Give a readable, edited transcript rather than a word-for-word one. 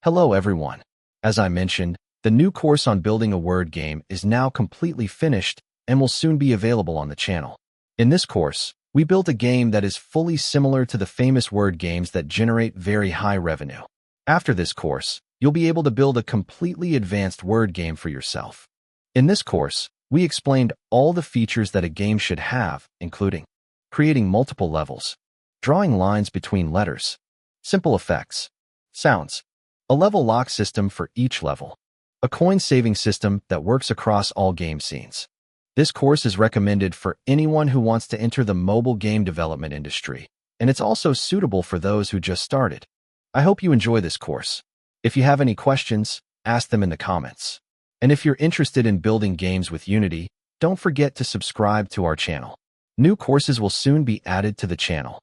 Hello everyone. As I mentioned, the new course on building a word game is now completely finished and will soon be available on the channel. In this course, we built a game that is fully similar to the famous word games that generate very high revenue. After this course, you'll be able to build a completely advanced word game for yourself. In this course, we explained all the features that a game should have, including creating multiple levels, drawing lines between letters, simple effects, sounds, a level lock system for each level, a coin-saving system that works across all game scenes. This course is recommended for anyone who wants to enter the mobile game development industry, and it's also suitable for those who just started. I hope you enjoy this course. If you have any questions, ask them in the comments. And if you're interested in building games with Unity, don't forget to subscribe to our channel. New courses will soon be added to the channel.